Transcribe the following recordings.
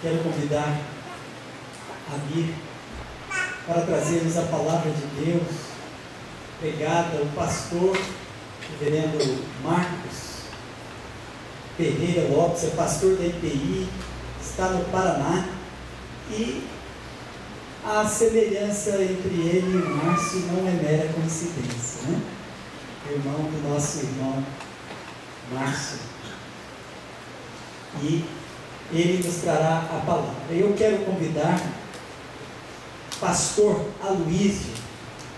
quero convidar a vir para trazermos a palavra de Deus, pregada. O pastor, o reverendo Marcos Ferreira Lopes, é pastor da IPI, está no Paraná, e a semelhança entre ele e o Márcio não é mera coincidência, né? Irmão do nosso irmão Márcio. E ele nos trará a palavra. Eu quero convidar pastor Aloísio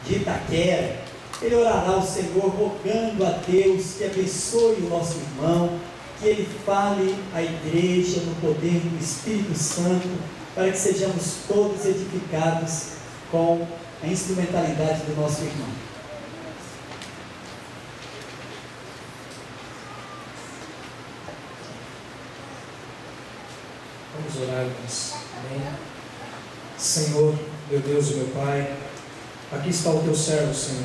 de Itaquera. Ele orará ao Senhor, rogando a Deus que abençoe o nosso irmão, que ele fale à igreja no poder do Espírito Santo, para que sejamos todos edificados com a instrumentalidade do nosso irmão. Vamos orar, irmãos. Amém. Senhor, meu Deus e meu Pai, aqui está o teu servo, Senhor,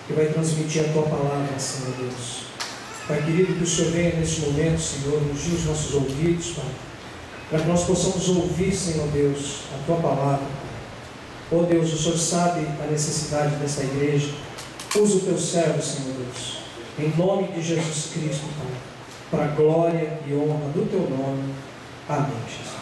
que vai transmitir a tua palavra, Senhor Deus. Pai querido, que o Senhor venha neste momento, Senhor, ungir os nossos ouvidos, Pai, para que nós possamos ouvir, Senhor Deus, a tua palavra. Oh Deus, o Senhor sabe a necessidade dessa igreja. Usa o teu servo, Senhor Deus, em nome de Jesus Cristo, Pai, para a glória e honra do teu nome. Amém, Jesus.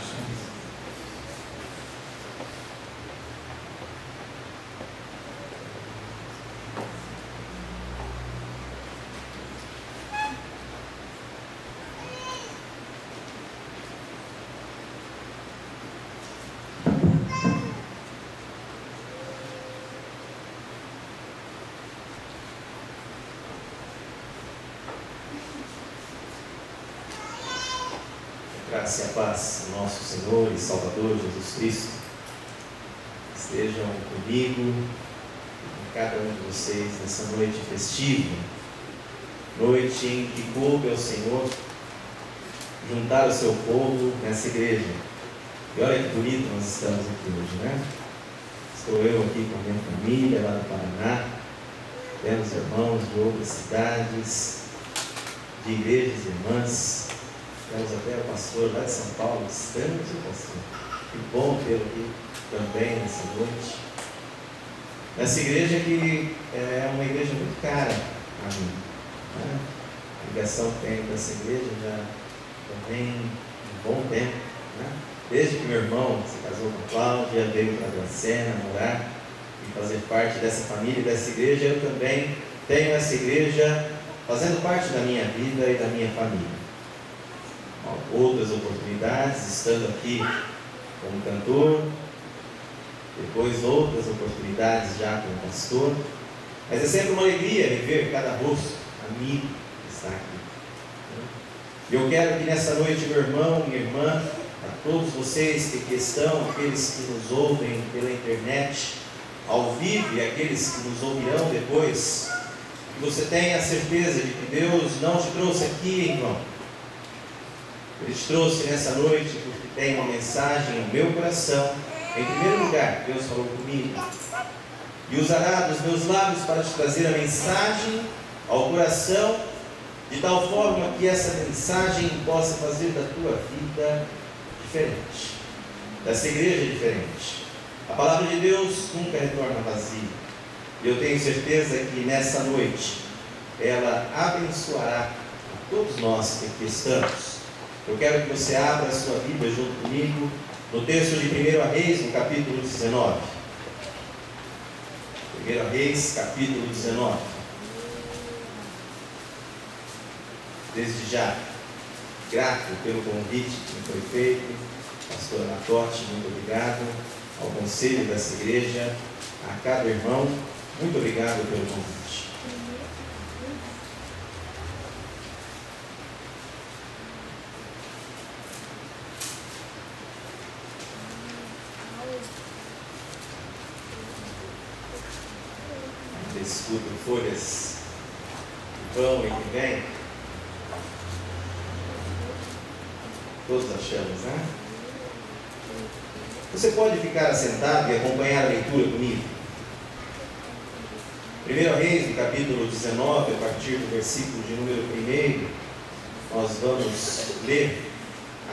Graça e a paz do nosso Senhor e Salvador Jesus Cristo estejam comigo e com cada um de vocês nessa noite festiva, noite em que coube ao Senhor juntar o seu povo nessa igreja. E olha que bonito nós estamos aqui hoje, né? Estou eu aqui com a minha família lá do Paraná, temos irmãos de outras cidades, de igrejas irmãs. Temos até o pastor lá de São Paulo, distante, pastor. Que bom tê-lo aqui também nessa noite. Nessa igreja que é uma igreja muito cara a mim, né? A ligação que tenho com essa igreja já também um bom tempo, né? Desde que meu irmão se casou com a Cláudia, veio para Dracena morar e fazer parte dessa família e dessa igreja, eu também tenho essa igreja fazendo parte da minha vida e da minha família. Outras oportunidades, estando aqui como cantor, depois outras oportunidades já como pastor, mas é sempre uma alegria rever cada rosto amigo que está aqui. E eu quero que nessa noite, meu irmão, minha irmã, a todos vocês que aqui estão, aqueles que nos ouvem pela internet, ao vivo, e aqueles que nos ouvirão depois, que você tenha a certeza de que Deus não te trouxe aqui em vão. Ele te trouxe nessa noite porque tem uma mensagem no meu coração. Em primeiro lugar, Deus falou comigo e usará dos meus lábios para te trazer a mensagem ao coração, de tal forma que essa mensagem possa fazer da tua vida diferente, dessa igreja diferente. A palavra de Deus nunca retorna vazia, e eu tenho certeza que nessa noite ela abençoará a todos nós que aqui estamos. Eu quero que você abra a sua Bíblia junto comigo no texto de 1 Reis, no capítulo 19. 1 Reis, capítulo 19. Desde já, grato pelo convite que me foi feito, pastor Anatotti, muito obrigado, ao conselho dessa igreja, a cada irmão, muito obrigado pelo convite. Escuto folhas que vão e que vêm, todos achamos, né? Você pode ficar assentado e acompanhar a leitura comigo. 1 Reis, no capítulo 19, a partir do versículo de número 1, nós vamos ler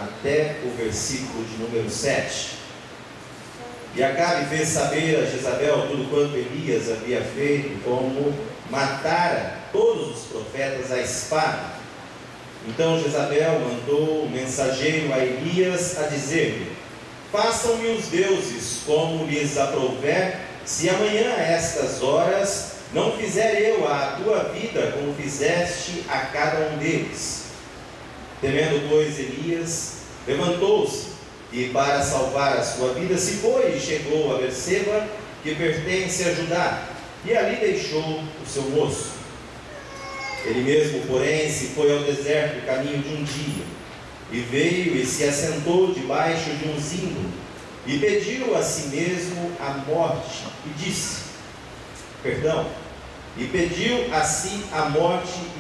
até o versículo de número 7. E Acabe fez saber a Jezabel tudo quanto Elias havia feito, como matara todos os profetas à espada. Então Jezabel mandou um mensageiro a Elias a dizer-lhe: façam-me os deuses como lhes aprouver, se amanhã a estas horas não fizer eu à tua vida como fizeste a cada um deles. Temendo, pois, Elias, levantou-se e, para salvar a sua vida, se foi e chegou a Berseba, que pertence a Judá, e ali deixou o seu moço. Ele mesmo, porém, se foi ao deserto caminho de um dia, e veio e se assentou debaixo de um zimbro, e pediu a si mesmo a morte, e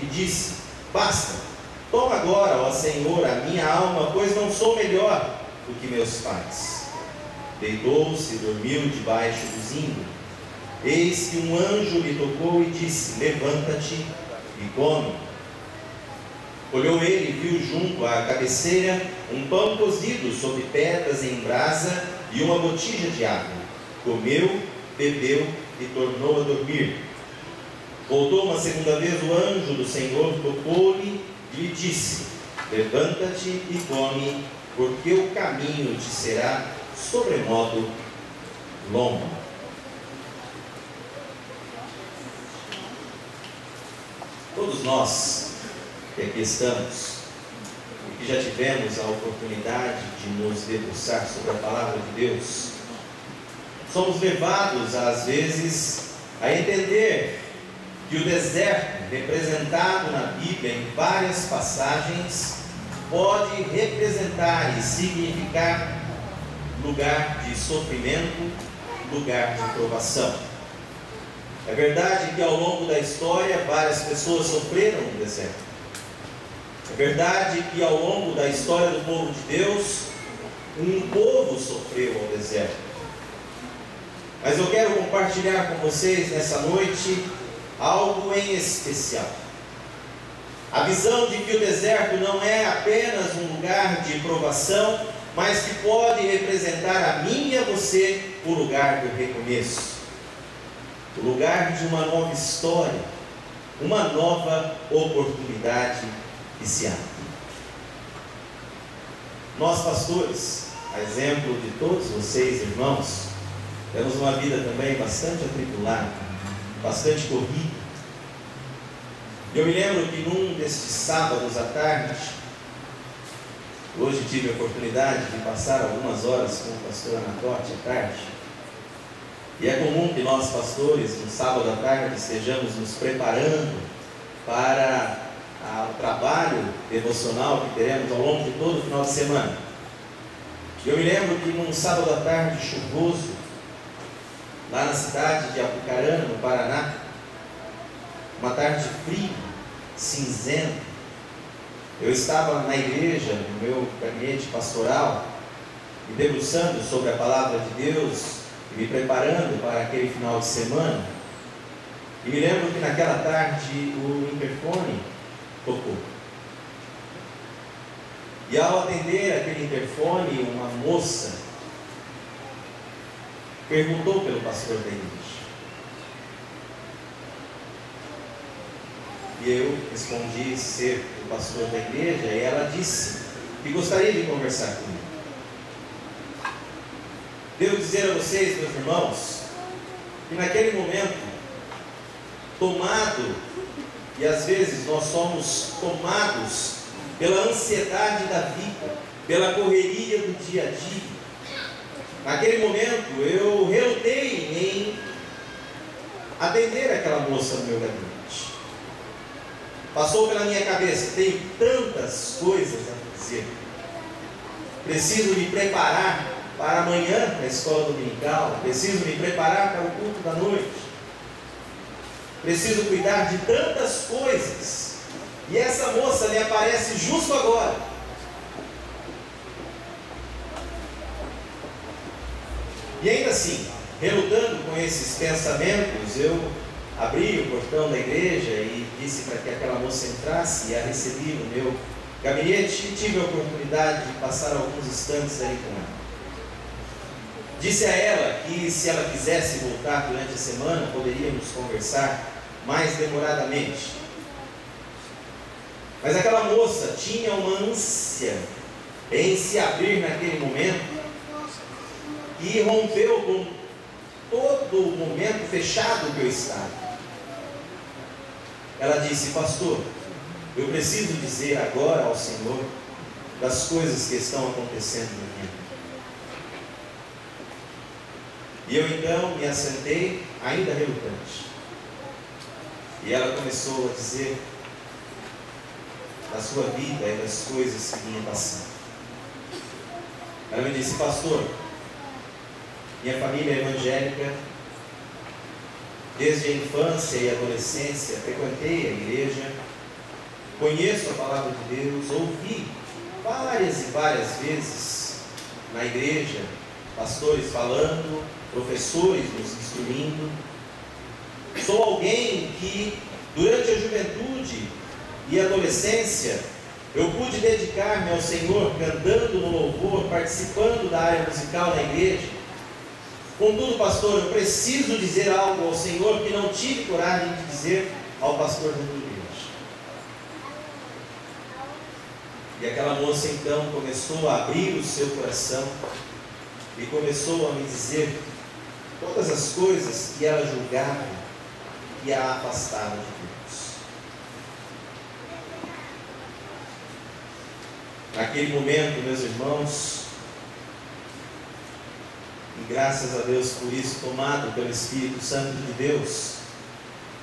disse, basta, toma agora, ó Senhor, a minha alma, pois não sou melhor do que meus pais. Deitou-se e dormiu debaixo do zimbro. Eis que um anjo lhe tocou e disse: levanta-te e come. Olhou ele e viu junto à cabeceira um pão cozido sobre pedras em brasa e uma botija de água. Comeu, bebeu e tornou a dormir. Voltou uma segunda vez o anjo do Senhor, tocou-lhe e lhe disse: levanta-te e come, porque o caminho te será sobremodo longo. Todos nós que aqui estamos e que já tivemos a oportunidade de nos debruçar sobre a palavra de Deus, somos levados às vezes a entender que o deserto, representado na Bíblia em várias passagens, pode representar e significar lugar de sofrimento, lugar de provação. É verdade que ao longo da história várias pessoas sofreram no deserto. É verdade que ao longo da história do povo de Deus, um povo sofreu ao deserto. Mas eu quero compartilhar com vocês nessa noite algo em especial. A visão de que o deserto não é apenas um lugar de provação, mas que pode representar a mim e a você o lugar do recomeço, o lugar de uma nova história, uma nova oportunidade que se abre. Nós, pastores, a exemplo de todos vocês, irmãos, temos uma vida também bastante atribulada, bastante corrida. Eu me lembro que num destes sábados à tarde, hoje tive a oportunidade de passar algumas horas com o pastor Anatote à tarde, e é comum que nós, pastores, no sábado à tarde, estejamos nos preparando para o trabalho devocional que teremos ao longo de todo o final de semana. Eu me lembro que num sábado à tarde chuvoso, lá na cidade de Apucarana, no Paraná, uma tarde fria, cinzenta, eu estava na igreja, no meu gabinete pastoral, me debruçando sobre a palavra de Deus e me preparando para aquele final de semana. E me lembro que naquela tarde o interfone tocou. E ao atender aquele interfone, uma moça perguntou pelo pastor da igreja. E eu respondi ser o pastor da igreja, e ela disse que gostaria de conversar comigo. Devo dizer a vocês, meus irmãos, que naquele momento, tomado, e às vezes nós somos tomados pela ansiedade da vida, pela correria do dia a dia, naquele momento eu relutei em atender aquela moça no meu gabinete. Passou pela minha cabeça: tenho tantas coisas a fazer, preciso me preparar para amanhã na escola dominical, preciso me preparar para o culto da noite, preciso cuidar de tantas coisas, e essa moça me aparece justo agora. E ainda assim, relutando com esses pensamentos, eu abri o portão da igreja e disse para que aquela moça entrasse, e a recebi no meu gabinete e tive a oportunidade de passar alguns instantes ali com ela. Disse a ela que se ela quisesse voltar durante a semana, poderíamos conversar mais demoradamente. Mas aquela moça tinha uma ânsia em se abrir naquele momento e rompeu com todo o momento fechado que eu estava. Ela disse: pastor, eu preciso dizer agora ao Senhor das coisas que estão acontecendo na minha vida. E eu então me assentei, ainda relutante. E ela começou a dizer da sua vida e das coisas que vinha passando. Ela me disse: pastor, minha família é evangélica, desde a infância e adolescência frequentei a igreja, conheço a palavra de Deus, ouvi várias e várias vezes na igreja pastores falando, professores nos instruindo. Sou alguém que durante a juventude e adolescência eu pude dedicar-me ao Senhor cantando no louvor, participando da área musical na igreja. Contudo, pastor, eu preciso dizer algo ao Senhor que não tive coragem de dizer ao pastor da minha igreja. E aquela moça então começou a abrir o seu coração e começou a me dizer todas as coisas que ela julgava que a afastavam de Deus. Naquele momento, meus irmãos, e graças a Deus por isso, tomado pelo Espírito Santo de Deus,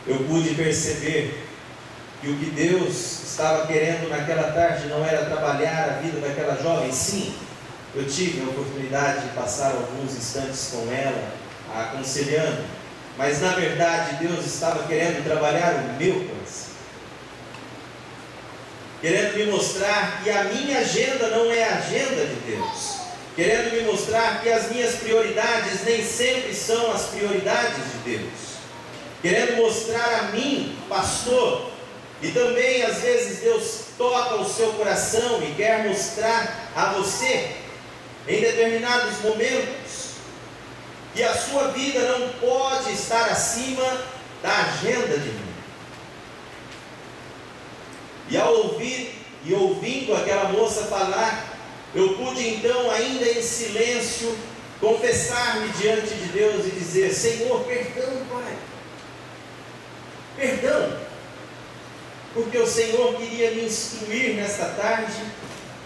eu pude perceber que o que Deus estava querendo naquela tarde não era trabalhar a vida daquela jovem. Sim, eu tive a oportunidade de passar alguns instantes com ela, a aconselhando, mas na verdade Deus estava querendo trabalhar o meu coração, querendo me mostrar que a minha agenda não é a agenda de Deus, querendo me mostrar que as minhas prioridades nem sempre são as prioridades de Deus, querendo mostrar a mim, pastor, e também às vezes Deus toca o seu coração e quer mostrar a você, em determinados momentos, que a sua vida não pode estar acima da agenda de mim. E ao ouvir e ouvindo aquela moça falar, eu pude então, ainda em silêncio, confessar-me diante de Deus e dizer: Senhor, perdão, Pai, perdão, porque o Senhor queria me instruir nesta tarde,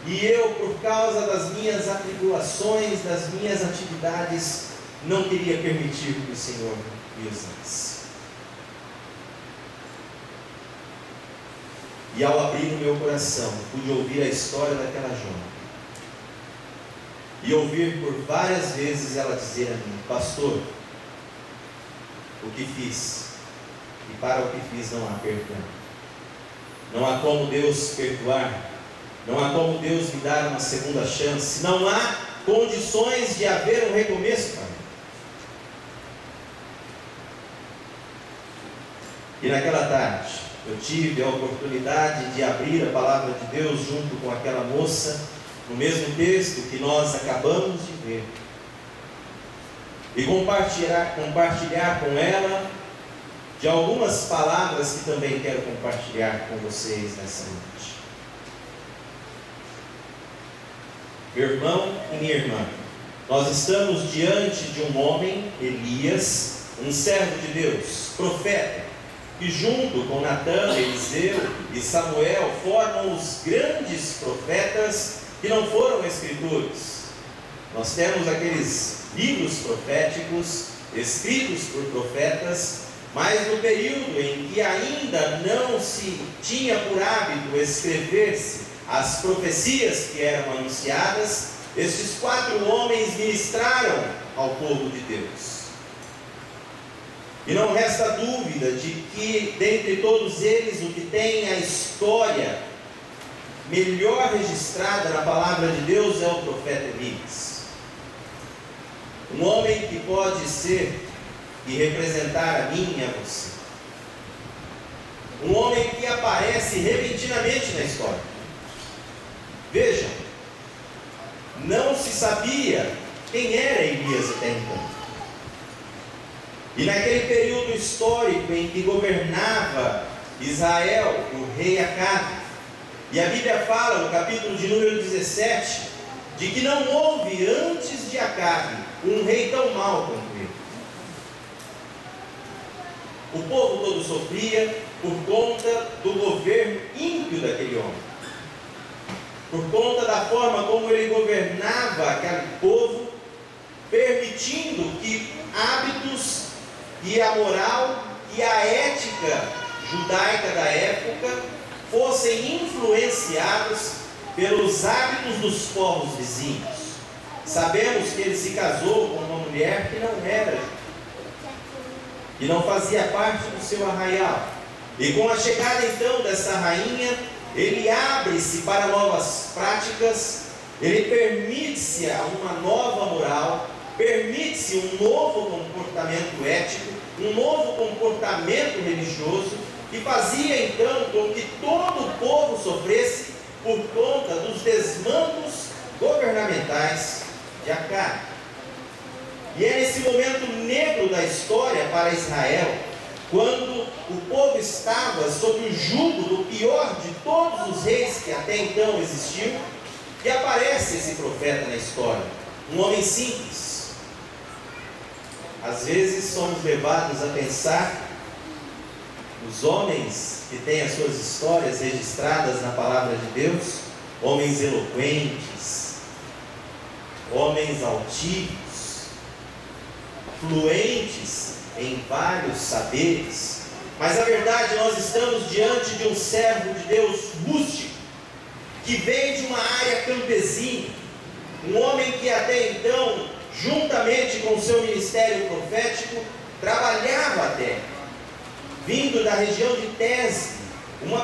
e eu, por causa das minhas atribulações, das minhas atividades, não queria permitir que o Senhor me usasse. E ao abrir o meu coração, pude ouvir a história daquela jovem, e ouvir por várias vezes ela dizer a mim: pastor, o que fiz, e para o que fiz não há perdão, não há como Deus perdoar, não há como Deus me dar uma segunda chance, não há condições de haver um recomeço para mim. E naquela tarde, eu tive a oportunidade de abrir a palavra de Deus junto com aquela moça, no mesmo texto que nós acabamos de ver, e compartilhar com ela de algumas palavras que também quero compartilhar com vocês nessa noite. Meu irmão e minha irmã, nós estamos diante de um homem, Elias, um servo de Deus, profeta, que junto com Natã, Eliseu e Samuel formam os grandes profetas que não foram escritores. Nós temos aqueles livros proféticos escritos por profetas, mas no período em que ainda não se tinha por hábito escrever-se as profecias que eram anunciadas, estes 4 homens ministraram ao povo de Deus. E não resta dúvida de que, dentre todos eles, o que tem a história melhor registrada na palavra de Deus é o profeta Elias. Um homem que pode ser e representar a mim e a você. Um homem que aparece repentinamente na história. Vejam, não se sabia quem era Elias até então. E naquele período histórico em que governava Israel, o rei Acabe, e a Bíblia fala no capítulo de número 17, de que não houve antes de Acabe um rei tão mau quanto ele. O povo todo sofria por conta do governo ímpio daquele homem, por conta da forma como ele governava aquele povo, permitindo que hábitos e a moral e a ética judaica da época fossem influenciados pelos hábitos dos povos vizinhos. Sabemos que ele se casou com uma mulher que não era, e não fazia parte do seu arraial. E com a chegada então dessa rainha, ele abre-se para novas práticas, ele permite-se uma nova moral, permite-se um novo comportamento ético, um novo comportamento religioso, que fazia então com que todo o povo sofresse por conta dos desmandos governamentais de Acabe. E é nesse momento negro da história para Israel, quando o povo estava sob o jugo do pior de todos os reis que até então existiu, que aparece esse profeta na história, um homem simples. Às vezes somos levados a pensar os homens que têm as suas histórias registradas na palavra de Deus, homens eloquentes, homens altivos, fluentes em vários saberes, mas na verdade nós estamos diante de um servo de Deus rústico, que vem de uma área campesina, um homem que até então, juntamente com o seu ministério profético, trabalhava a terra, vindo da região de Tese, um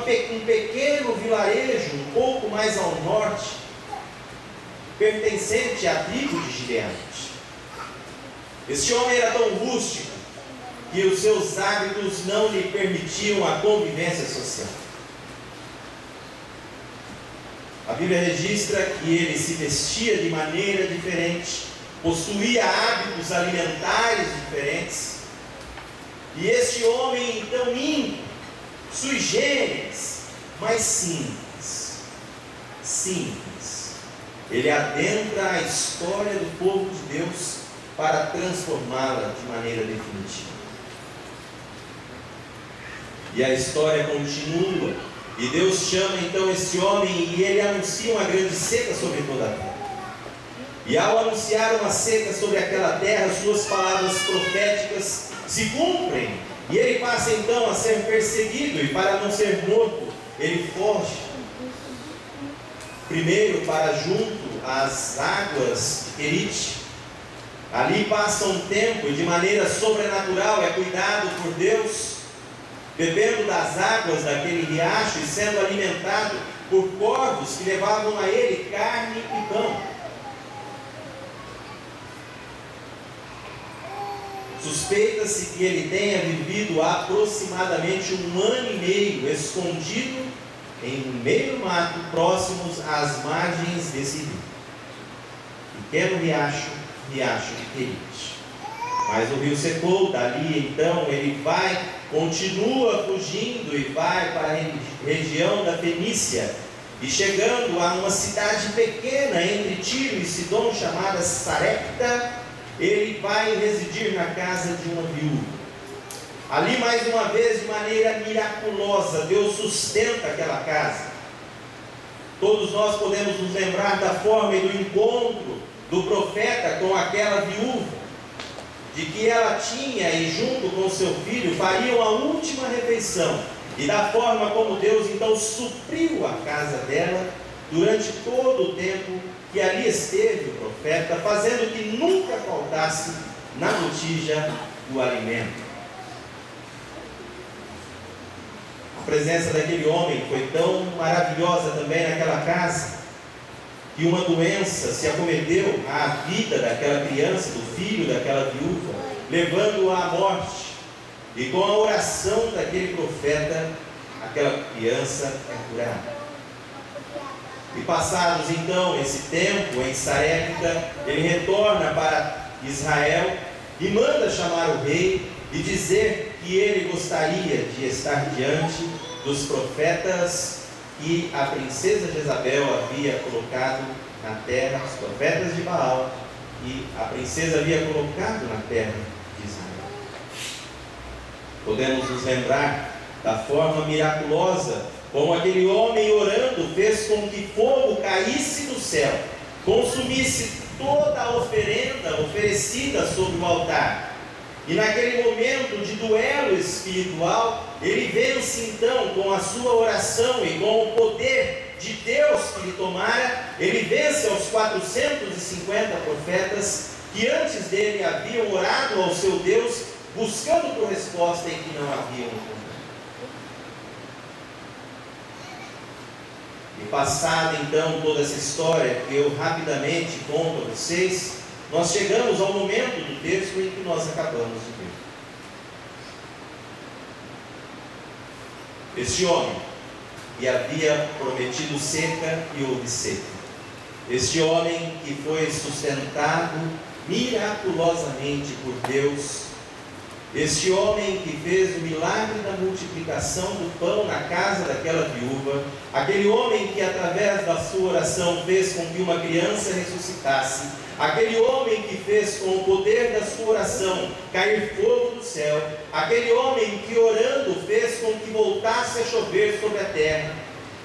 pequeno vilarejo um pouco mais ao norte, pertencente à tribo de Gileade. Este homem era tão rústico que os seus hábitos não lhe permitiam a convivência social. A Bíblia registra que ele se vestia de maneira diferente, possuía hábitos alimentares diferentes, e este homem então ímpio, sui generis, mas simples, ele adentra a história do povo de Deus para transformá-la de maneira definitiva. E a história continua, e Deus chama então esse homem, e ele anuncia uma grande seca sobre toda a terra. E ao anunciar uma seca sobre aquela terra, suas palavras proféticas se cumprem, e ele passa então a ser perseguido, e para não ser morto, ele foge, primeiro para junto às águas de Querite. Ali passa um tempo e de maneira sobrenatural é cuidado por Deus, bebendo das águas daquele riacho e sendo alimentado por corvos que levavam a ele carne e pão. Suspeita-se que ele tenha vivido aproximadamente 1 ano e meio escondido em um meio mato, próximos às margens desse rio. Pequeno riacho de Querite. Mas o rio secou, dali então ele continua fugindo e vai para a região da Fenícia, e chegando a uma cidade pequena entre Tiro e Sidom, chamada Sarepta, ele vai residir na casa de uma viúva. Ali, mais uma vez, de maneira miraculosa, Deus sustenta aquela casa. Todos nós podemos nos lembrar da forma e do encontro do profeta com aquela viúva, de que ela tinha, e junto com seu filho, fariam a última refeição, e da forma como Deus então supriu a casa dela durante todo o tempo que ali esteve o profeta, fazendo que nunca faltasse na botija o alimento. A presença daquele homem foi tão maravilhosa também naquela casa, que uma doença se acometeu à vida daquela criança, do filho daquela viúva, levando-a à morte. E com a oração daquele profeta, aquela criança é curada. E passados então esse tempo em Sarepta, ele retorna para Israel e manda chamar o rei e dizer que ele gostaria de estar diante dos profetas que a princesa Jezabel havia colocado na terra, os profetas de Baal, e a princesa havia colocado na terra de Israel. Podemos nos lembrar da forma miraculosa como aquele homem orando fez com que fogo caísse do céu, consumisse toda a oferenda oferecida sobre o altar. E naquele momento de duelo espiritual, ele vence então com a sua oração e com o poder de Deus que lhe tomara, ele vence aos 450 profetas que antes dele haviam orado ao seu Deus, buscando por resposta em que não haviam encontrado. E passada então toda essa história que eu rapidamente conto a vocês, nós chegamos ao momento do texto em que nós acabamos de ver. Este homem que havia prometido seca e houve seca. Este homem que foi sustentado miraculosamente por Deus. Este homem que fez o milagre da multiplicação do pão na casa daquela viúva. Aquele homem que através da sua oração fez com que uma criança ressuscitasse. Aquele homem que fez com o poder da sua oração cair fogo do céu. Aquele homem que orando fez com que voltasse a chover sobre a terra.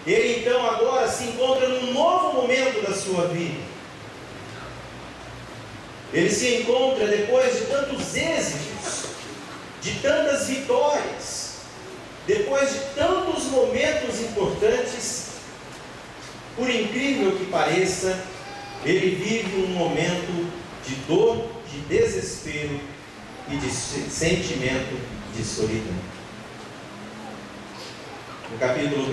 Ele então agora se encontra num novo momento da sua vida. Ele se encontra depois de tantos êxitos, de tantas vitórias, depois de tantos momentos importantes, por incrível que pareça, ele vive um momento de dor, de desespero e de sentimento de solidão. No capítulo 1,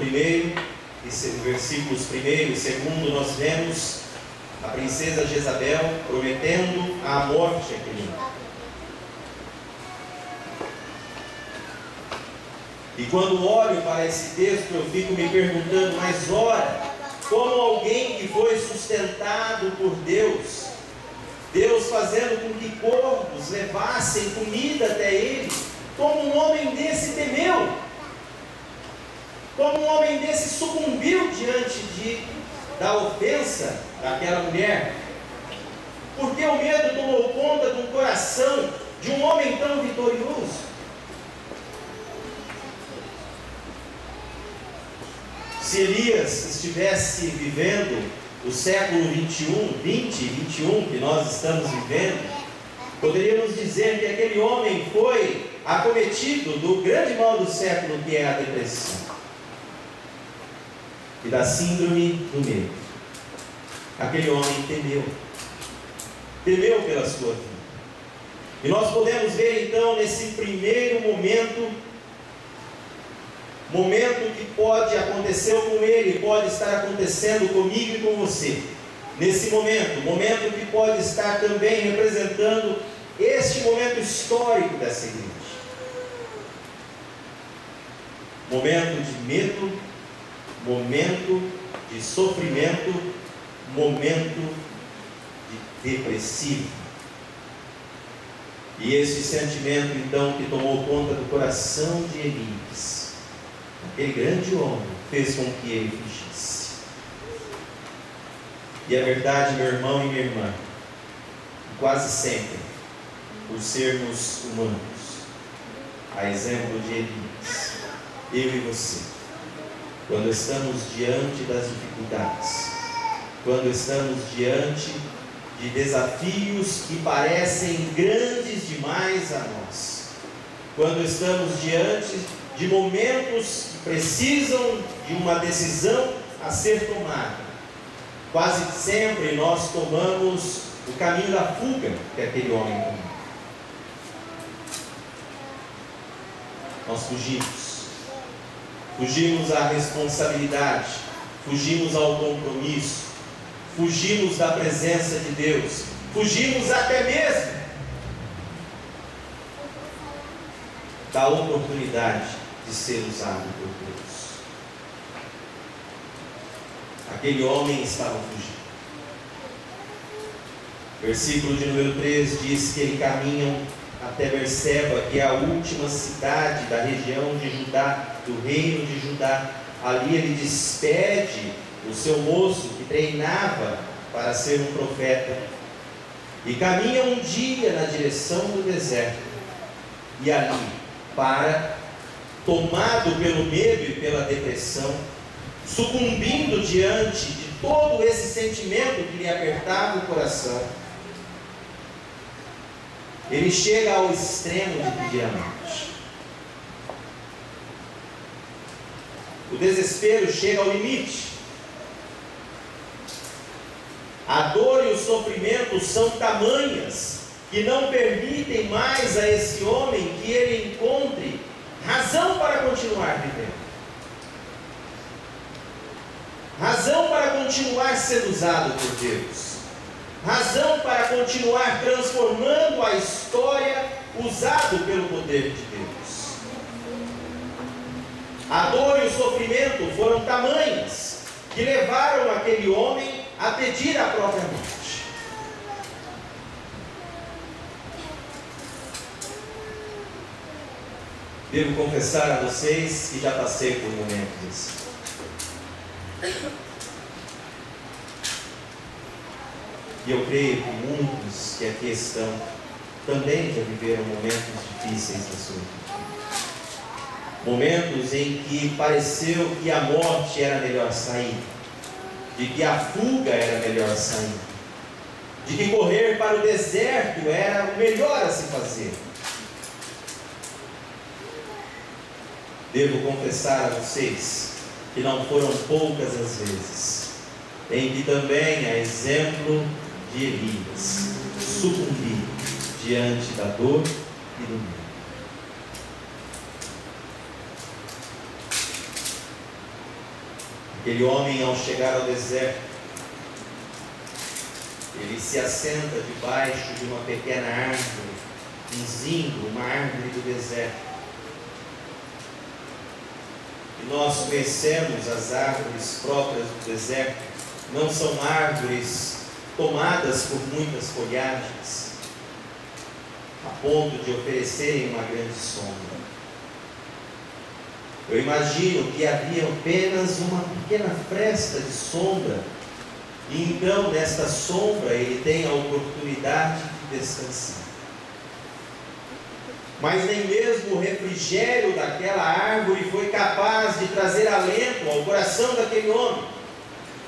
versículos 1 e 2, nós vemos a princesa Jezabel prometendo a morte àquele homem. E quando olho para esse texto, eu fico me perguntando, mas ora, como alguém que foi sustentado por Deus, Deus fazendo com que corvos levassem comida até ele, como um homem desse temeu, como um homem desse sucumbiu diante da ofensa daquela mulher, porque o medo tomou conta do coração de um homem tão vitorioso. Se Elias estivesse vivendo o século 20 e 21 que nós estamos vivendo, poderíamos dizer que aquele homem foi acometido do grande mal do século, que é a depressão e da síndrome do medo. Aquele homem temeu pela sua vida. E nós podemos ver então nesse primeiro momento que pode acontecer com ele, pode estar acontecendo comigo e com você. Nesse momento que pode estar também representando este momento histórico dessa igreja. Momento de medo, momento de sofrimento, momento de depressivo. E esse sentimento então que tomou conta do coração de Elias, aquele grande homem, fez com que ele fugisse. E é verdade, meu irmão e minha irmã, quase sempre, por sermos humanos, a exemplo de Elias, eu e você, quando estamos diante das dificuldades, quando estamos diante de desafios que parecem grandes demais a nós, quando estamos diante de momentos que precisam de uma decisão a ser tomada, quase sempre nós tomamos o caminho da fuga que aquele homem tomou. Nós fugimos à responsabilidade, fugimos ao compromisso, fugimos da presença de Deus, fugimos até mesmo da oportunidade de ser usado por Deus. aquele homem estava fugindo. Versículo de número 3 diz que eles caminham até Berseba, que é a última cidade da região de Judá, do reino de Judá. Ali ele despede o seu moço que treinava para ser um profeta, e caminha um dia na direção do deserto, e ali para, tomado pelo medo e pela depressão, sucumbindo diante de todo esse sentimento que lhe apertava o coração, ele chega ao extremo de pedir a morte. O desespero chega ao limite. A dor e o sofrimento são tamanhas que não permitem mais a esse homem que ele encontre razão para continuar vivendo, razão para continuar sendo usado por Deus, razão para continuar transformando a história usado pelo poder de Deus. A dor e o sofrimento foram tamanhas que levaram aquele homem a pedir a própria morte. Devo confessar a vocês que já passei por momentos assim. E eu creio que muitos que aqui estão também já viveram momentos difíceis na sua vida. Momentos em que pareceu que a morte era a melhor saída, de que a fuga era a melhor saída, de que correr para o deserto era o melhor a se fazer. Devo confessar a vocês que não foram poucas as vezes em que também, a exemplo de Elias, sucumbi diante da dor e do medo. Aquele homem, ao chegar ao deserto, ele se assenta debaixo de uma pequena árvore, um zimbro, uma árvore do deserto. E nós conhecemos as árvores próprias do deserto, não são árvores tomadas por muitas folhagens, a ponto de oferecerem uma grande sombra. Eu imagino que havia apenas uma pequena fresta de sombra, e então nesta sombra ele tem a oportunidade de descansar. Mas nem mesmo o refrigério daquela árvore foi capaz de trazer alento ao coração daquele homem.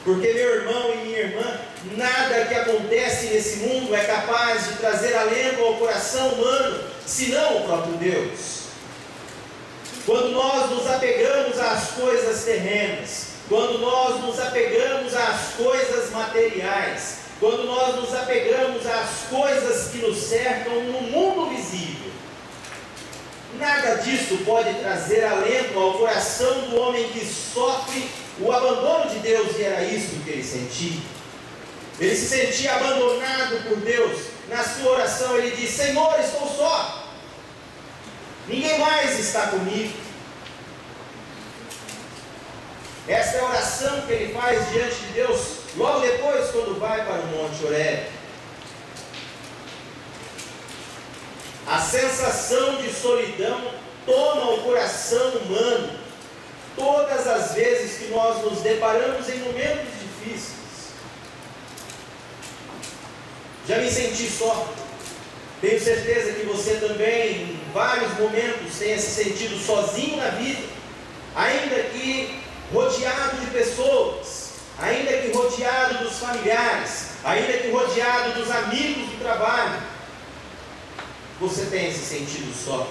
Porque, meu irmão e minha irmã, nada que acontece nesse mundo é capaz de trazer alento ao coração humano, senão o próprio Deus. Quando nós nos apegamos às coisas terrenas, quando nós nos apegamos às coisas materiais, quando nós nos apegamos às coisas que nos cercam no mundo visível, nada disso pode trazer alento ao coração do homem que sofre o abandono de Deus, e era isso que ele sentia. Ele se sentia abandonado por Deus. Na sua oração ele diz: Senhor, estou só, ninguém mais está comigo. Esta é a oração que ele faz diante de Deus, logo depois quando vai para o Monte Horebe. A sensação de solidão toma o coração humano todas as vezes que nós nos deparamos em momentos difíceis. Já me senti só. Tenho certeza que você também, em vários momentos, tenha se sentido sozinho na vida, ainda que rodeado de pessoas, ainda que rodeado dos familiares, ainda que rodeado dos amigos do trabalho. Você tem se sentido só.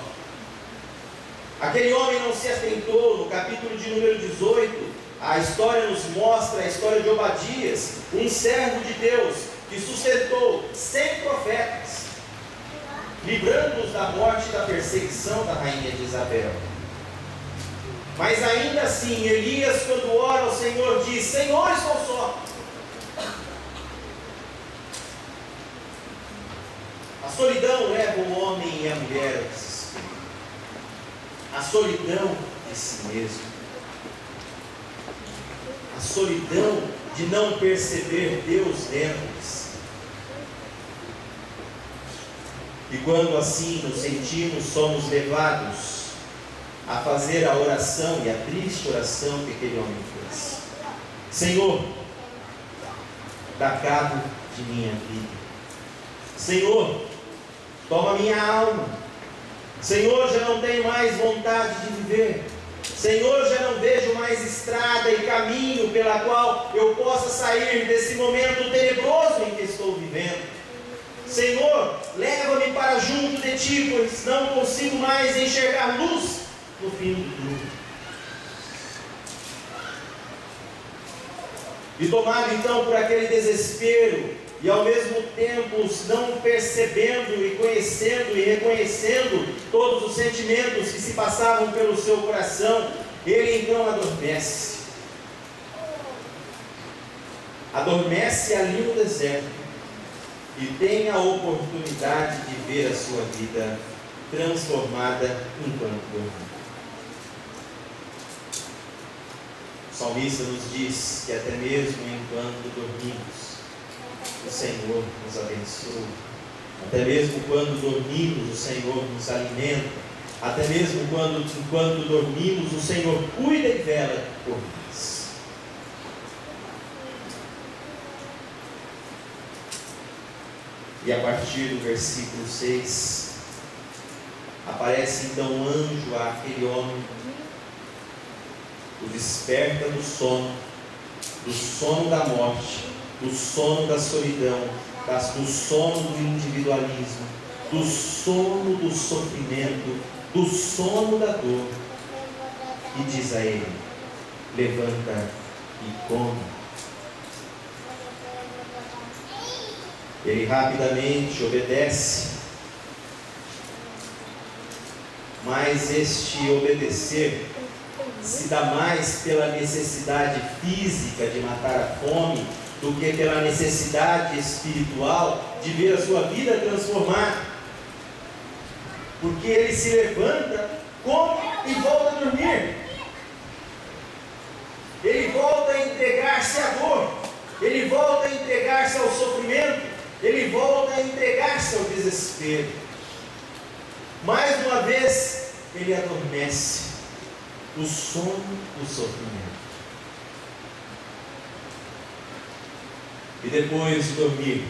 Aquele homem não se atentou. No capítulo de número 18, a história nos mostra a história de Obadias, um servo de Deus que sustentou 100 profetas, livrando-os da morte e da perseguição da rainha de Isabel. Mas ainda assim, Elias, quando ora ao Senhor, diz: Senhor, estou só. A solidão leva o homem e a mulher ao desespero. A solidão de si mesmo. A solidão de de não perceber Deus dentro de si. E quando assim nos sentimos, somos levados a fazer a oração, e a triste oração que aquele homem fez: Senhor, dá cabo de minha vida. Senhor, toma minha alma. Senhor, já não tenho mais vontade de viver. Senhor, já não vejo mais estrada e caminho pela qual eu possa sair desse momento tenebroso em que estou vivendo. Senhor, leva-me para junto de Ti, pois não consigo mais enxergar luz no fim do túnel. E tomado então por aquele desespero, e ao mesmo tempo não percebendo e conhecendo e reconhecendo todos os sentimentos que se passavam pelo seu coração, ele então adormece. Adormece ali no deserto e tem a oportunidade de ver a sua vida transformada enquanto dorme. O salmista nos diz que até mesmo enquanto dormimos, o Senhor nos abençoa. Até mesmo quando dormimos, o Senhor nos alimenta. Até mesmo enquanto dormimos, o Senhor cuida e vela por nós. E a partir do versículo 6, aparece então um anjo àquele homem, o desperta do sono da morte, do sono da solidão, do sono do individualismo, do sono do sofrimento, do sono da dor, e diz a ele: levanta e come. Ele rapidamente obedece, mas este obedecer se dá mais pela necessidade física de matar a fome do que pela necessidade espiritual de ver a sua vida transformada. Porque ele se levanta, come e volta a dormir. Ele volta a entregar-se à dor, ele volta a entregar-se ao sofrimento, ele volta a entregar-se ao desespero. Mais uma vez, ele adormece, o sono do sofrimento. E depois de dormir,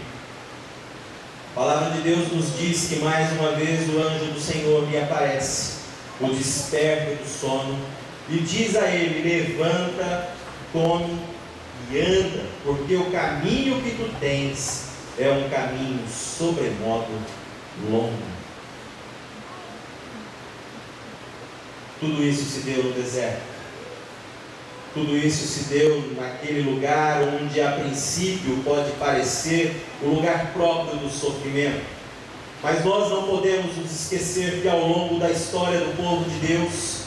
a palavra de Deus nos diz que mais uma vez o anjo do Senhor lhe aparece, o desperta do sono, e diz a ele: levanta, come e anda, porque o caminho que tu tens é um caminho sobremodo longo. Tudo isso se deu no deserto. Tudo isso se deu naquele lugar onde a princípio pode parecer o lugar próprio do sofrimento. Mas nós não podemos nos esquecer que ao longo da história do povo de Deus,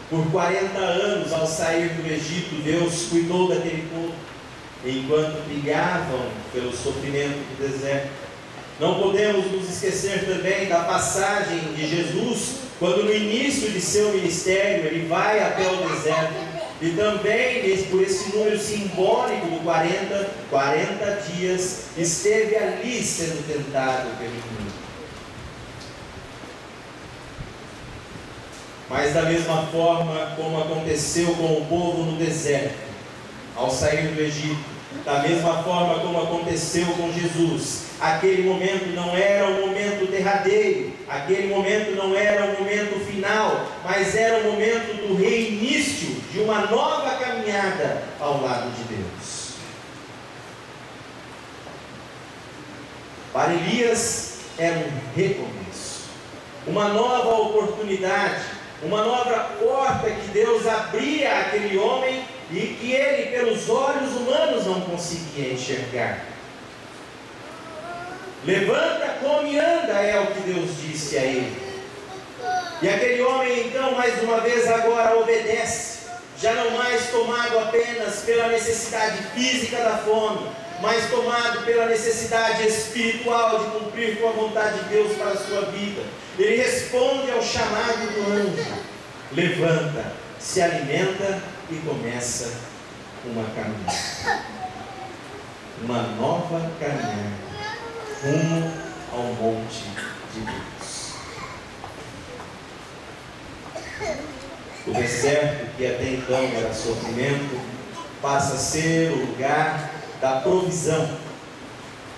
por 40 anos ao sair do Egito, Deus cuidou daquele povo, enquanto brilhavam pelo sofrimento do deserto. Não podemos nos esquecer também da passagem de Jesus, quando no início de seu ministério ele vai até o deserto. E também, por esse número simbólico do 40 dias, esteve ali sendo tentado pelo inimigo. Mas da mesma forma como aconteceu com o povo no deserto, ao sair do Egito, da mesma forma como aconteceu com Jesus, aquele momento não era o momento derradeiro, aquele momento não era o momento final, mas era o momento do reinício de uma nova caminhada ao lado de Deus. Para Elias era um recomeço, uma nova oportunidade, uma nova porta que Deus abria àquele homem e que ele, pelos olhos humanos, não conseguia enxergar. Levanta, come e anda, é o que Deus disse a ele. E aquele homem então, mais uma vez agora obedece, já não mais tomado apenas pela necessidade física da fome, mas tomado pela necessidade espiritual de cumprir com a vontade de Deus para a sua vida. Ele responde ao chamado do anjo, levanta, se alimenta e começa uma caminhada. Uma nova caminhada rumo ao monte de Deus. O deserto, que até então era sofrimento, passa a ser o lugar da provisão.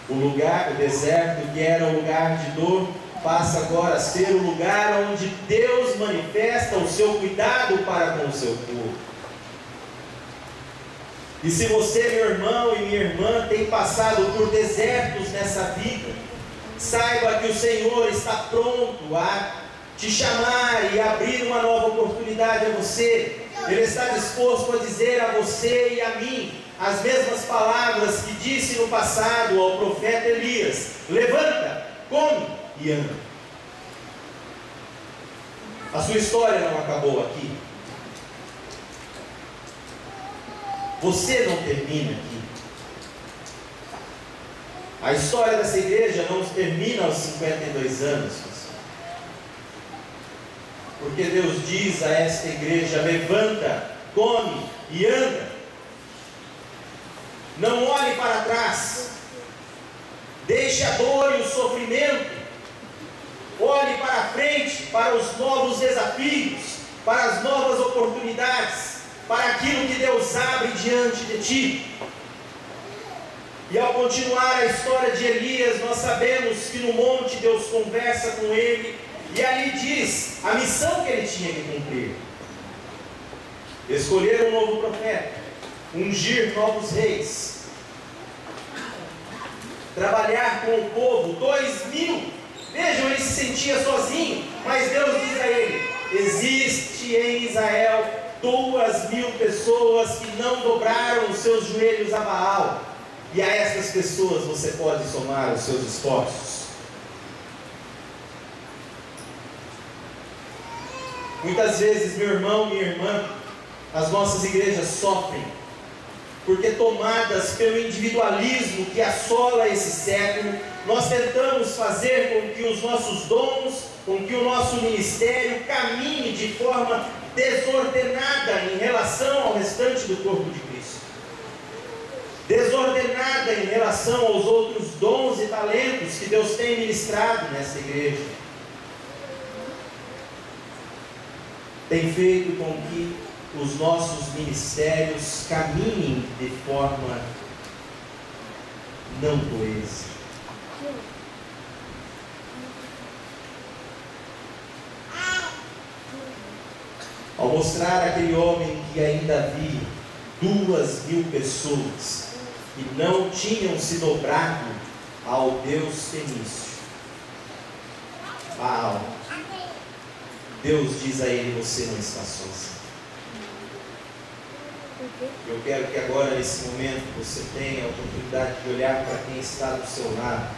O deserto, que era um lugar de dor, passa agora a ser o lugar onde Deus manifesta o seu cuidado para com o seu povo. E se você, meu irmão e minha irmã, tem passado por desertos nessa vida, saiba que o Senhor está pronto a te chamar e abrir uma nova oportunidade a você. Ele está disposto a dizer a você e a mim as mesmas palavras que disse no passado ao profeta Elias: levanta, come e anda. A sua história não acabou aqui. Você não termina aqui. A história dessa igreja não termina aos 52 anos. Porque Deus diz a esta igreja: levanta, come e anda. Não olhe para trás. Deixe a dor e o sofrimento. Olhe para frente, para os novos desafios, para as novas oportunidades, para aquilo que Deus abre diante de ti. E ao continuar a história de Elias, nós sabemos que no monte Deus conversa com ele e ali diz a missão que ele tinha que cumprir: escolher um novo profeta, ungir novos reis, trabalhar com o povo. 2000, vejam, ele se sentia sozinho, mas Deus diz a ele: existe em Israel 2000 pessoas que não dobraram os seus joelhos a Baal, e a essas pessoas você pode somar os seus esforços. Muitas vezes, meu irmão, minha irmã, as nossas igrejas sofrem porque, tomadas pelo individualismo que assola esse século, nós tentamos fazer com que os nossos dons, com que o nosso ministério caminhe de forma desordenada em relação ao restante do corpo de Cristo, desordenada em relação aos outros dons e talentos que Deus tem ministrado nessa igreja. Tem feito com que os nossos ministérios caminhem de forma não coesa. Ao mostrar aquele homem que ainda havia 2000 pessoas que não tinham se dobrado ao Deus fenício, Baal, Deus diz a ele: você não está sozinho. Eu quero que agora, nesse momento, você tenha a oportunidade de olhar para quem está do seu lado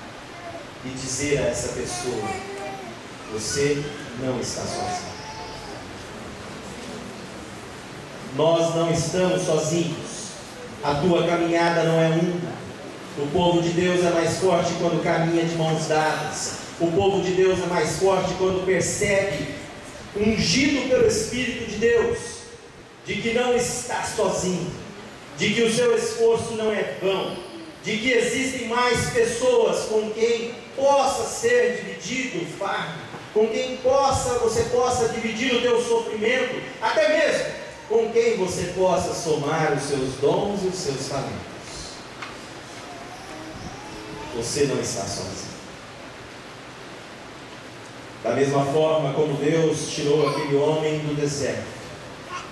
e dizer a essa pessoa: você não está sozinho. Nós não estamos sozinhos. A tua caminhada não é única. O povo de Deus é mais forte quando caminha de mãos dadas. O povo de Deus é mais forte quando percebe, ungido pelo Espírito de Deus, de que não está sozinho, de que o seu esforço não é vão, de que existem mais pessoas com quem possa ser dividido o fardo, com quem você possa dividir o teu sofrimento, até mesmo com quem você possa somar os seus dons e os seus talentos. Você não está sozinho. Da mesma forma como Deus tirou aquele homem do deserto,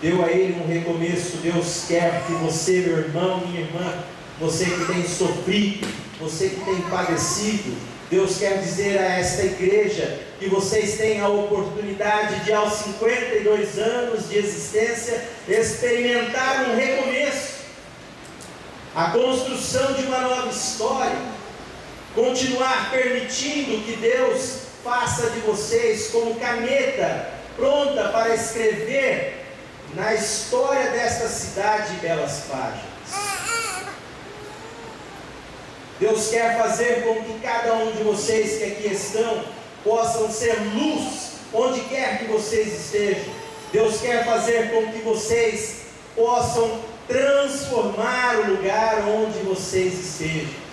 deu a ele um recomeço, Deus quer que você, meu irmão, minha irmã, você que tem sofrido, você que tem padecido, Deus quer dizer a esta igreja que vocês têm a oportunidade de, aos 52 anos de existência, experimentar um recomeço, a construção de uma nova história, continuar permitindo que Deus faça de vocês como caneta pronta para escrever na história desta cidade belas páginas. Deus quer fazer com que cada um de vocês que aqui estão possam ser luz onde quer que vocês estejam. Deus quer fazer com que vocês possam transformar o lugar onde vocês estejam.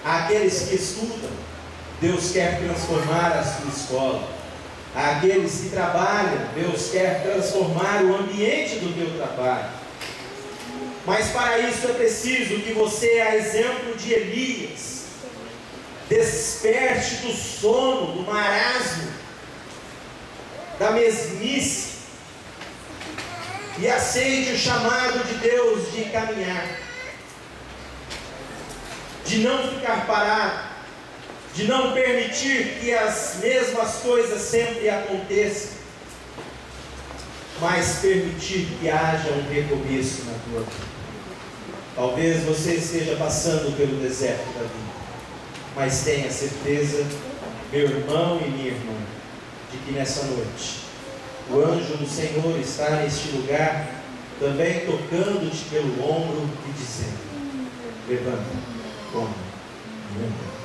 Aqueles que estudam, Deus quer transformar a sua escola. Aqueles que trabalham, Deus quer transformar o ambiente do teu trabalho. Mas para isso é preciso que você, a exemplo de Elias, desperte do sono, do marasmo, da mesmice, e aceite o chamado de Deus de caminhar, de não ficar parado, de não permitir que as mesmas coisas sempre aconteçam, mas permitir que haja um recomeço na tua vida. Talvez você esteja passando pelo deserto da vida, mas tenha certeza, meu irmão e minha irmã, de que nessa noite o anjo do Senhor está neste lugar, também tocando-te pelo ombro e dizendo: levanta, come, anda.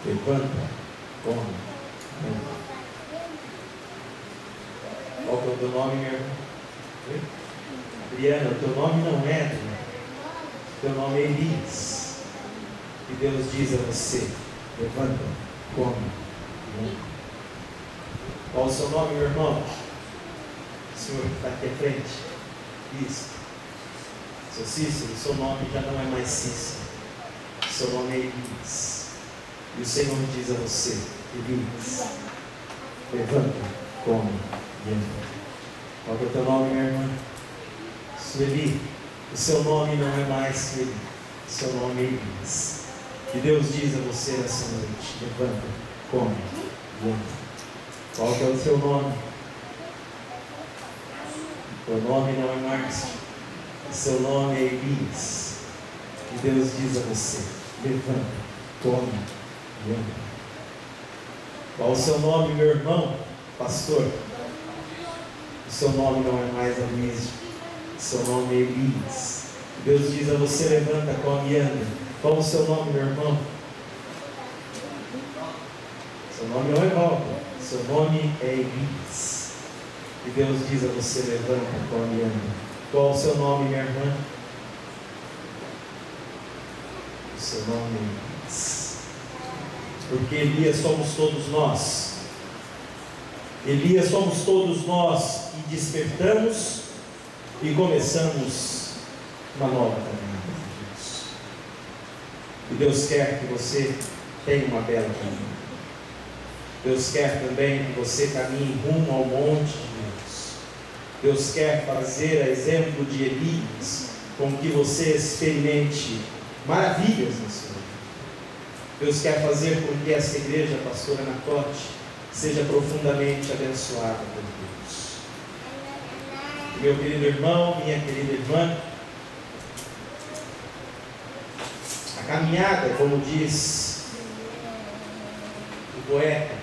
Levanta, come, anda. Qual que é o teu nome, minha irmã? Adriana, o teu nome não é Adriana. O teu nome é Elias. E Deus diz a você: levanta, come, anda. Qual o seu nome, meu irmão? O senhor que está aqui à frente. Isso. Seu Cícero, o seu nome já não é mais Cícero. O seu nome é Elias. E o Senhor diz a você: Elias, levanta, come e anda. Qual é o teu nome, minha irmã? Sueli. O seu nome não é mais Sueli. O seu nome é Elias. E Deus diz a você nessa noite: levanta, come e anda. Qual que é o seu nome? O seu nome não é Márcio. O seu nome é Elias. E Deus diz a você: levanta, come e anda. Qual o seu nome, meu irmão? Pastor. O seu nome não é mais Aloysio. O seu nome é Elias. E Deus diz a você: levanta, come e anda. Qual o seu nome, meu irmão? Seu nome não é Walter. Seu nome é Elias. E Deus diz a você: levanta, come e anda. Qual o seu nome, minha irmã? O seu nome é Elias. Porque Elias somos todos nós. Elias somos todos nós que despertamos e começamos uma nova caminhada com Deus. E Deus quer que você tenha uma bela caminhada. Deus quer também que você caminhe rumo ao monte de Deus. Deus quer fazer, a exemplo de Elias, com que você experimente maravilhas na sua vida. Deus quer fazer com que essa igreja, Pastora Anacote, seja profundamente abençoada por Deus. Meu querido irmão, minha querida irmã, a caminhada, como diz o poeta,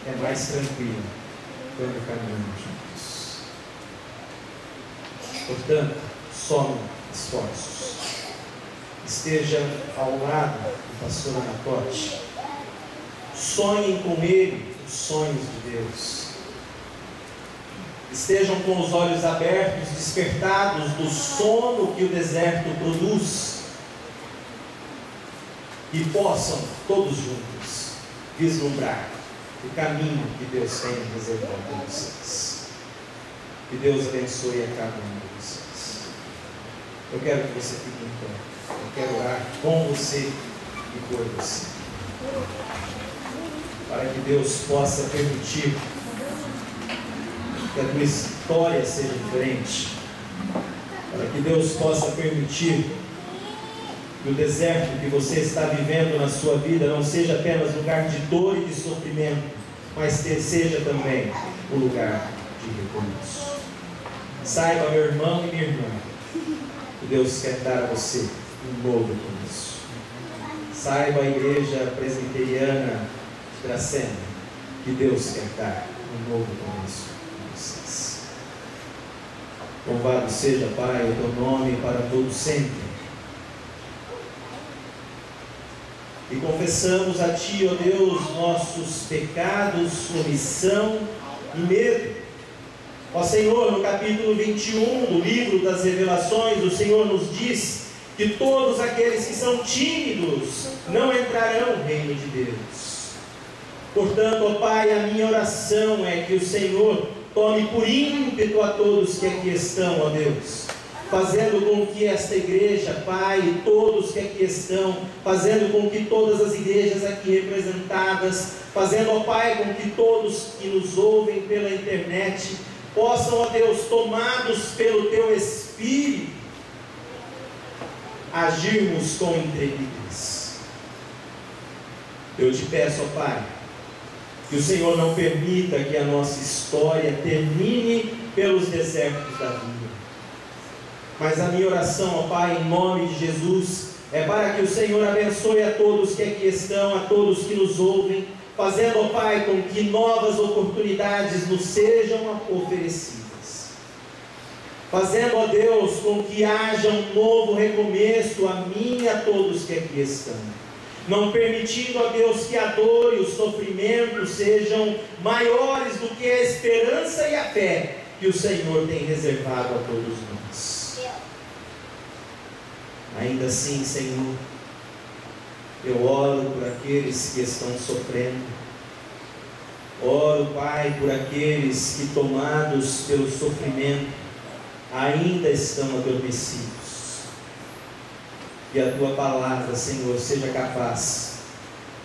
é mais tranquila quando caminhamos juntos. Portanto, some esforços. Esteja ao lado do pastor Anacote. Sonhem com ele os sonhos de Deus. Estejam com os olhos abertos, despertados do sono que o deserto produz. E possam, todos juntos, vislumbrar o caminho que Deus tem reservado para vocês. Que Deus abençoe a cada um de vocês. Eu quero que você fique em pé. Eu quero orar com você e por você. Para que Deus possa permitir que a tua história seja diferente. Para que Deus possa permitir que o deserto que você está vivendo na sua vida não seja apenas lugar de dor e de sofrimento, mas seja também o lugar de recomeço. Saiba, meu irmão e minha irmã, que Deus quer dar a você um novo começo. Saiba, a igreja presbiteriana de Dracena, que Deus quer dar um novo começo a vocês. Louvado seja, Pai, o teu nome para todo sempre. E confessamos a Ti, ó Deus, nossos pecados, omissão e medo. Ó Senhor, no capítulo 21 do livro das Revelações, o Senhor nos diz que todos aqueles que são tímidos não entrarão no reino de Deus. Portanto, ó Pai, a minha oração é que o Senhor tome por ímpeto a todos que aqui estão, ó Deus, fazendo com que esta igreja, Pai, e todos que aqui estão, fazendo com que todas as igrejas aqui representadas, fazendo, ó Pai, com que todos que nos ouvem pela internet, possam, ó Deus, tomados pelo Teu Espírito, agirmos com intrepidez. Eu te peço, ó Pai, que o Senhor não permita que a nossa história termine pelos desertos da vida. Mas a minha oração, ó Pai, em nome de Jesus, é para que o Senhor abençoe a todos que aqui estão, a todos que nos ouvem, fazendo, ó Pai, com que novas oportunidades nos sejam oferecidas. Fazendo, ó Deus, com que haja um novo recomeço a mim e a todos que aqui estão. Não permitindo, ó Deus, que a dor e o sofrimento sejam maiores do que a esperança e a fé que o Senhor tem reservado a todos nós. Ainda assim, Senhor, eu oro por aqueles que estão sofrendo. Oro, Pai, por aqueles que, tomados pelo sofrimento, ainda estão adormecidos. Que a Tua palavra, Senhor, seja capaz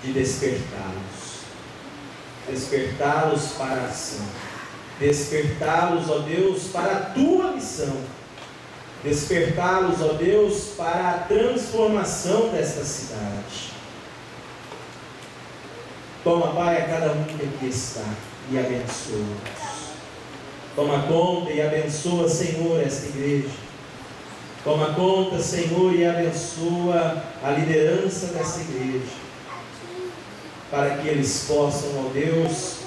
de despertá-los. Despertá-los para a ação. Despertá-los, ó Deus, para a Tua missão. Despertá-los, ó Deus, para a transformação desta cidade. Toma, Pai, a cada um que aqui está e abençoa-os. Toma conta e abençoa, Senhor, esta igreja. Toma conta, Senhor, e abençoa a liderança dessa igreja, para que eles possam, ó Deus,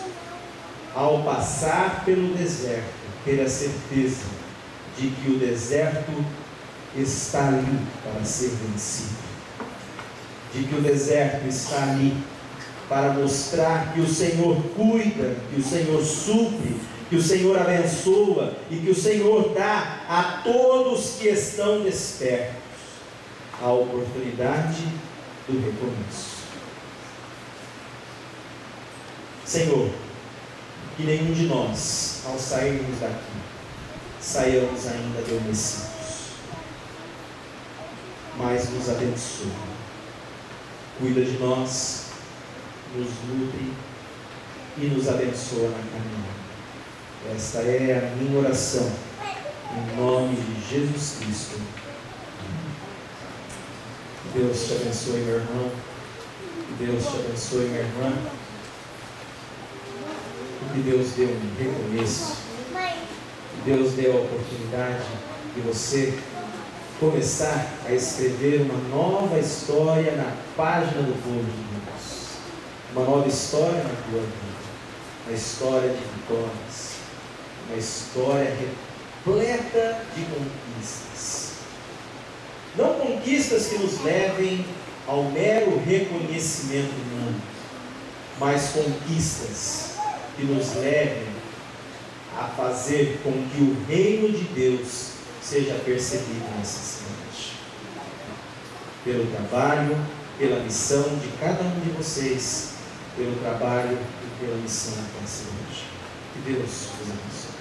ao passar pelo deserto, ter a certeza de que o deserto está ali para ser vencido, de que o deserto está ali para mostrar que o Senhor cuida, que o Senhor supre, que o Senhor abençoa e que o Senhor dá a todos que estão despertos a oportunidade do recomeço. Senhor, que nenhum de nós, ao sairmos daqui, saiamos ainda adormecidos, mas nos abençoa, cuida de nós, nos nutre e nos abençoa na caminhada. Esta é a minha oração, em nome de Jesus Cristo. Que Deus te abençoe, meu irmão. Que Deus te abençoe, minha irmã. Que Deus dê um recomeço. Que Deus dê a oportunidade de você começar a escrever uma nova história na página do povo de Deus. Uma nova história na tua vida. Uma história de vitórias. Uma história repleta de conquistas. Não conquistas que nos levem ao mero reconhecimento humano, mas conquistas que nos levem a fazer com que o reino de Deus seja percebido nessa cidade. Pelo trabalho, pela missão de cada um de vocês, pelo trabalho e pela missão da cidade. Que Deus vos abençoe.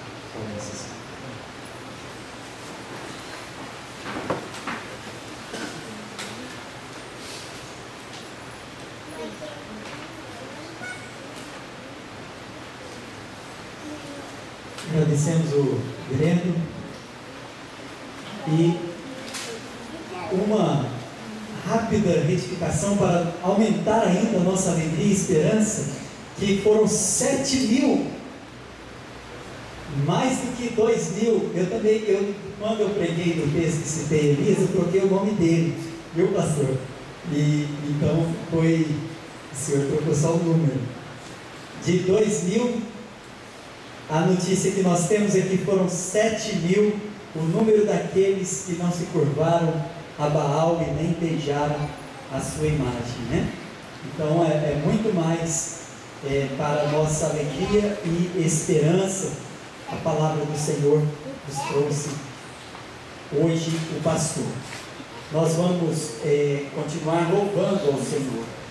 Agradecemos o Breno e uma rápida retificação para aumentar ainda a nossa alegria e esperança, que foram 7.000, mais do que 2.000. Quando eu preguei no texto que citei Elias, eu troquei o nome dele, viu, pastor? E então foi, o senhor trocou só o número. De 2.000, a notícia que nós temos é que foram 7.000 o número daqueles que não se curvaram a Baal e nem beijaram a sua imagem, né? Então é muito mais para a nossa alegria e esperança a palavra do Senhor nos trouxe hoje o pastor. Nós vamos continuar louvando ao Senhor.